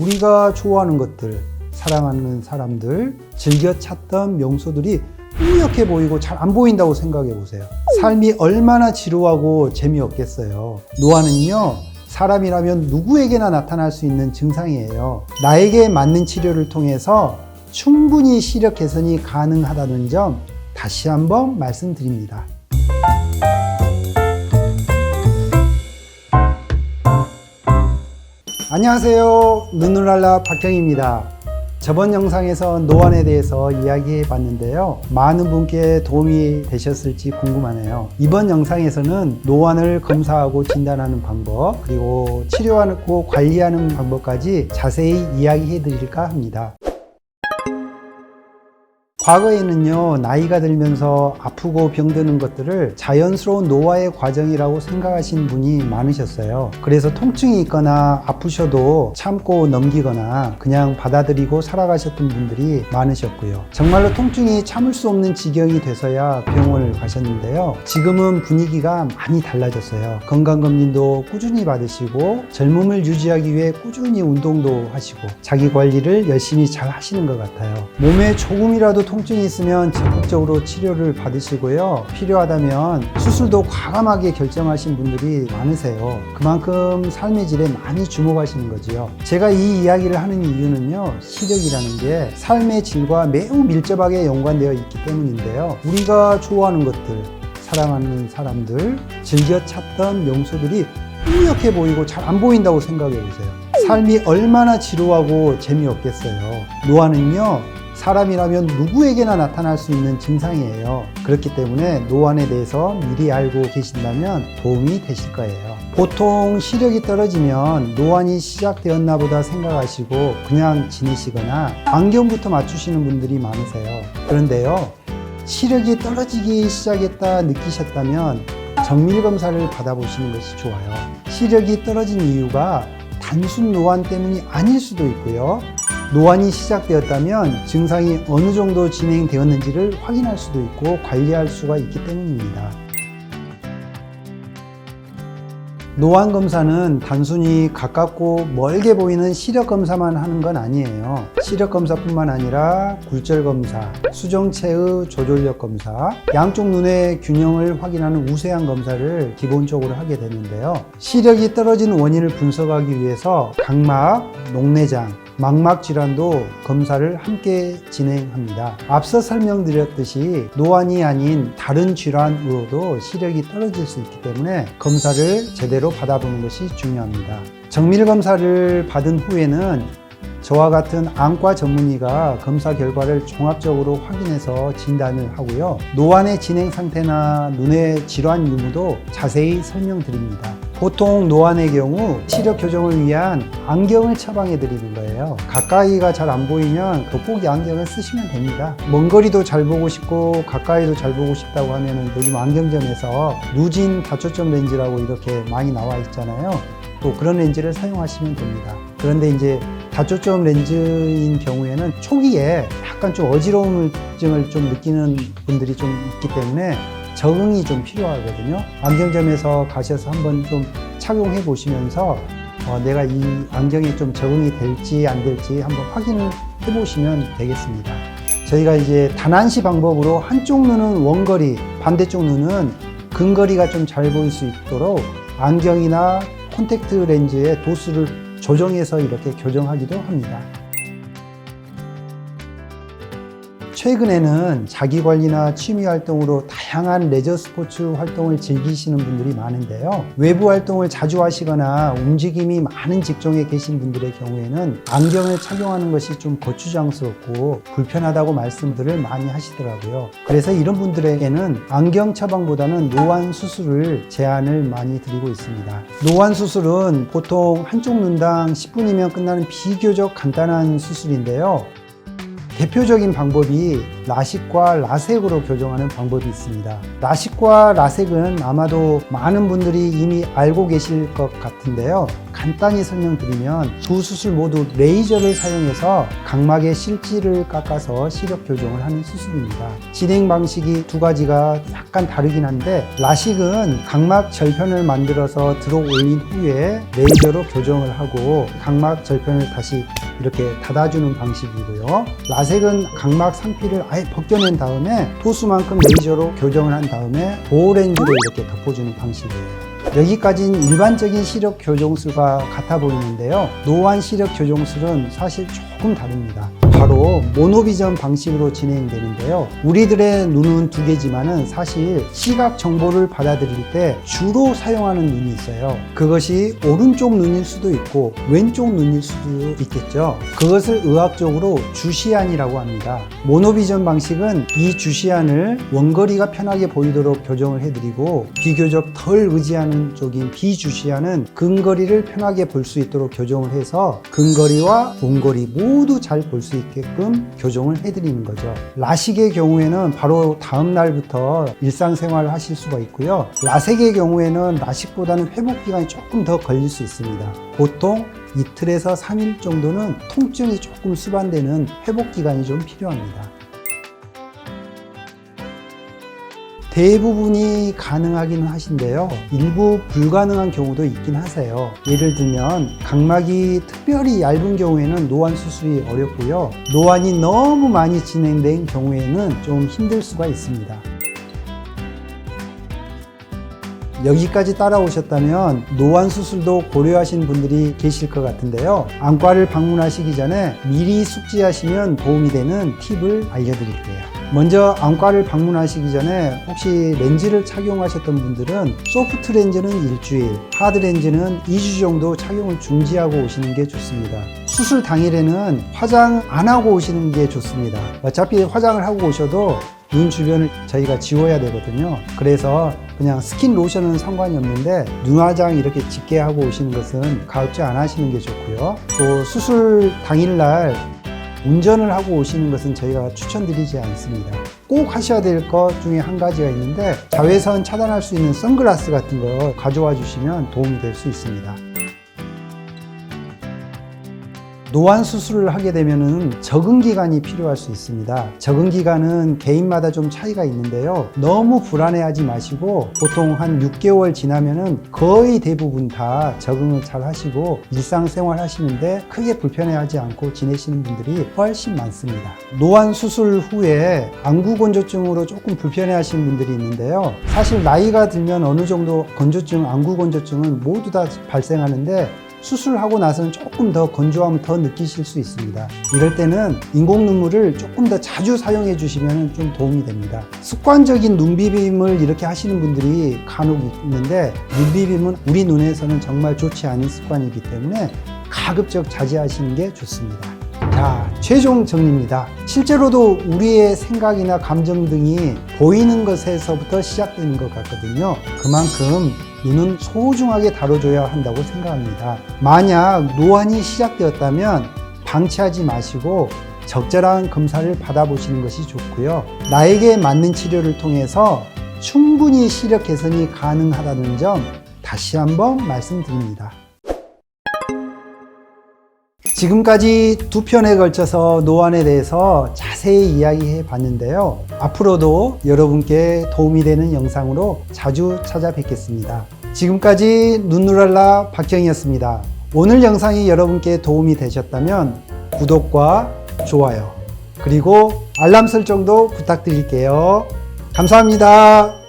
우리가 좋아하는 것들, 사랑하는 사람들, 즐겨 찾던 명소들이 뿌옇게 보이고 잘 안 보인다고 생각해 보세요. 삶이 얼마나 지루하고 재미없겠어요. 노화는요, 사람이라면 누구에게나 나타날 수 있는 증상이에요. 나에게 맞는 치료를 통해서 충분히 시력 개선이 가능하다는 점 다시 한번 말씀드립니다. 안녕하세요. 눈누랄라 박형입니다. 저번 영상에서 노안에 대해서 이야기해 봤는데요. 많은 분께 도움이 되셨을지 궁금하네요. 이번 영상에서는 노안을 검사하고 진단하는 방법, 그리고 치료하고 관리하는 방법까지 자세히 이야기해 드릴까 합니다. 과거에는요, 나이가 들면서 아프고 병드는 것들을 자연스러운 노화의 과정이라고 생각하신 분이 많으셨어요. 그래서 통증이 있거나 아프셔도 참고 넘기거나 그냥 받아들이고 살아가셨던 분들이 많으셨고요. 정말로 통증이 참을 수 없는 지경이 돼서야 병원을 가셨는데요. 지금은 분위기가 많이 달라졌어요. 건강검진도 꾸준히 받으시고 젊음을 유지하기 위해 꾸준히 운동도 하시고 자기 관리를 열심히 잘 하시는 것 같아요. 몸에 조금이라도 통증이 있으면 적극적으로 치료를 받으시고요. 필요하다면 수술도 과감하게 결정하신 분들이 많으세요. 그만큼 삶의 질에 많이 주목하시는 거지요. 제가 이 이야기를 하는 이유는요, 시력이라는 게 삶의 질과 매우 밀접하게 연관되어 있기 때문인데요. 우리가 좋아하는 것들, 사랑하는 사람들, 즐겨 찾던 명소들이 뿌옇게 보이고 잘 안 보인다고 생각해 보세요. 삶이 얼마나 지루하고 재미없겠어요. 노안은요, 사람이라면 누구에게나 나타날 수 있는 증상이에요. 그렇기 때문에 노안에 대해서 미리 알고 계신다면 도움이 되실 거예요. 보통 시력이 떨어지면 노안이 시작되었나 보다 생각하시고 그냥 지내시거나 안경부터 맞추시는 분들이 많으세요. 그런데요, 시력이 떨어지기 시작했다 느끼셨다면 정밀검사를 받아보시는 것이 좋아요. 시력이 떨어진 이유가 단순 노안 때문이 아닐 수도 있고요. 노안이 시작되었다면 증상이 어느 정도 진행되었는지를 확인할 수도 있고 관리할 수가 있기 때문입니다. 노안 검사는 단순히 가깝고 멀게 보이는 시력 검사만 하는 건 아니에요. 시력 검사뿐만 아니라 굴절 검사, 수정체의 조절력 검사, 양쪽 눈의 균형을 확인하는 우세한 검사를 기본적으로 하게 되는데요. 시력이 떨어진 원인을 분석하기 위해서 각막, 녹내장, 망막 질환도 검사를 함께 진행합니다. 앞서 설명드렸듯이 노안이 아닌 다른 질환으로도 시력이 떨어질 수 있기 때문에 검사를 제대로 받아보는 것이 중요합니다. 정밀 검사를 받은 후에는 저와 같은 안과 전문의가 검사 결과를 종합적으로 확인해서 진단을 하고요. 노안의 진행 상태나 눈의 질환 유무도 자세히 설명드립니다. 보통 노안의 경우 시력 교정을 위한 안경을 처방해 드리는 거예요. 가까이가 잘 안 보이면 돋보기 안경을 쓰시면 됩니다. 먼 거리도 잘 보고 싶고 가까이도 잘 보고 싶다고 하면 요즘 안경점에서 누진 다초점 렌즈라고 이렇게 많이 나와 있잖아요. 또 그런 렌즈를 사용하시면 됩니다. 그런데 이제 다초점 렌즈인 경우에는 초기에 약간 좀 어지러움을 좀 느끼는 분들이 좀 있기 때문에 적응이 좀 필요하거든요. 안경점에서 가셔서 한번 좀 착용해 보시면서 내가 이 안경에 좀 적응이 될지 안 될지 한번 확인을 해 보시면 되겠습니다. 저희가 이제 단안시 방법으로 한쪽 눈은 원거리, 반대쪽 눈은 근거리가 좀 잘 보일 수 있도록 안경이나 콘택트 렌즈의 도수를 조정해서 이렇게 교정하기도 합니다. 최근에는 자기관리나 취미활동으로 다양한 레저 스포츠 활동을 즐기시는 분들이 많은데요. 외부 활동을 자주 하시거나 움직임이 많은 직종에 계신 분들의 경우에는 안경을 착용하는 것이 좀 거추장스럽고 불편하다고 말씀들을 많이 하시더라고요. 그래서 이런 분들에게는 안경 처방보다는 노안 수술을 제안을 많이 드리고 있습니다. 노안 수술은 보통 한쪽 눈당 10분이면 끝나는 비교적 간단한 수술인데요. 대표적인 방법이 라식과 라섹으로 교정하는 방법이 있습니다. 라식과 라섹은 아마도 많은 분들이 이미 알고 계실 것 같은데요. 간단히 설명드리면 두 수술 모두 레이저를 사용해서 각막의 실지를 깎아서 시력 교정을 하는 수술입니다. 진행 방식이 두 가지가 약간 다르긴 한데, 라식은 각막 절편을 만들어서 들어 올린 후에 레이저로 교정을 하고 각막 절편을 다시 이렇게 닫아주는 방식이고요. 라섹은 각막 상피를 아예 벗겨낸 다음에 도수만큼 레이저로 교정을 한 다음에 보호렌즈로 이렇게 덮어주는 방식이에요. 여기까지는 일반적인 시력 교정술과 같아 보이는데요. 노안 시력 교정술은 사실 조금 다릅니다. 바로 모노비전 방식으로 진행되는데요. 우리들의 눈은 두 개지만은 사실 시각 정보를 받아들일 때 주로 사용하는 눈이 있어요. 그것이 오른쪽 눈일 수도 있고 왼쪽 눈일 수도 있겠죠. 그것을 의학적으로 주시안이라고 합니다. 모노비전 방식은 이 주시안을 원거리가 편하게 보이도록 교정을 해드리고, 비교적 덜 의지하는 쪽인 비주시안은 근거리를 편하게 볼 수 있도록 교정을 해서 근거리와 원거리 모두 잘 볼 수 있게끔 교정을 해드리는 거죠. 라식의 경우에는 바로 다음 날부터 일상생활을 하실 수가 있고요. 라섹의 경우에는 라식보다는 회복 기간이 조금 더 걸릴 수 있습니다. 보통 이틀에서 3일 정도는 통증이 조금 수반되는 회복 기간이 좀 필요합니다. 대부분이 가능하긴 하신데요. 일부 불가능한 경우도 있긴 하세요. 예를 들면 각막이 특별히 얇은 경우에는 노안 수술이 어렵고요. 노안이 너무 많이 진행된 경우에는 좀 힘들 수가 있습니다. 여기까지 따라오셨다면 노안 수술도 고려하신 분들이 계실 것 같은데요. 안과를 방문하시기 전에 미리 숙지하시면 도움이 되는 팁을 알려드릴게요. 먼저 안과를 방문하시기 전에 혹시 렌즈를 착용하셨던 분들은 소프트 렌즈는 일주일, 하드 렌즈는 2주 정도 착용을 중지하고 오시는 게 좋습니다. 수술 당일에는 화장 안 하고 오시는 게 좋습니다. 어차피 화장을 하고 오셔도 눈 주변을 저희가 지워야 되거든요. 그래서 그냥 스킨 로션은 상관이 없는데 눈화장 이렇게 짙게 하고 오시는 것은 가급적 안 하시는 게 좋고요. 또 수술 당일날 운전을 하고 오시는 것은 저희가 추천드리지 않습니다. 꼭 하셔야 될 것 중에 한 가지가 있는데, 자외선 차단할 수 있는 선글라스 같은 거 가져와 주시면 도움이 될 수 있습니다. 노안 수술을 하게 되면은 적응 기간이 필요할 수 있습니다. 적응 기간은 개인마다 좀 차이가 있는데요. 너무 불안해하지 마시고 보통 한 6개월 지나면은 거의 대부분 다 적응을 잘 하시고 일상생활 하시는데 크게 불편해하지 않고 지내시는 분들이 훨씬 많습니다. 노안 수술 후에 안구 건조증으로 조금 불편해하시는 분들이 있는데요. 사실 나이가 들면 어느 정도 건조증, 안구 건조증은 모두 다 발생하는데 수술하고 나서는 조금 더 건조함을 더 느끼실 수 있습니다. 이럴 때는 인공 눈물을 조금 더 자주 사용해 주시면 좀 도움이 됩니다. 습관적인 눈비빔을 이렇게 하시는 분들이 간혹 있는데, 눈비빔은 우리 눈에서는 정말 좋지 않은 습관이기 때문에 가급적 자제하시는 게 좋습니다. 자, 최종 정리입니다. 실제로도 우리의 생각이나 감정 등이 보이는 것에서부터 시작되는 것 같거든요. 그만큼 눈은 소중하게 다뤄줘야 한다고 생각합니다. 만약 노안이 시작되었다면 방치하지 마시고 적절한 검사를 받아보시는 것이 좋고요. 나에게 맞는 치료를 통해서 충분히 시력 개선이 가능하다는 점 다시 한번 말씀드립니다. 지금까지 두 편에 걸쳐서 노안에 대해서 자세히 이야기해 봤는데요. 앞으로도 여러분께 도움이 되는 영상으로 자주 찾아뵙겠습니다. 지금까지 눈누랄라 박정희였습니다. 오늘 영상이 여러분께 도움이 되셨다면 구독과 좋아요 그리고 알람 설정도 부탁드릴게요. 감사합니다.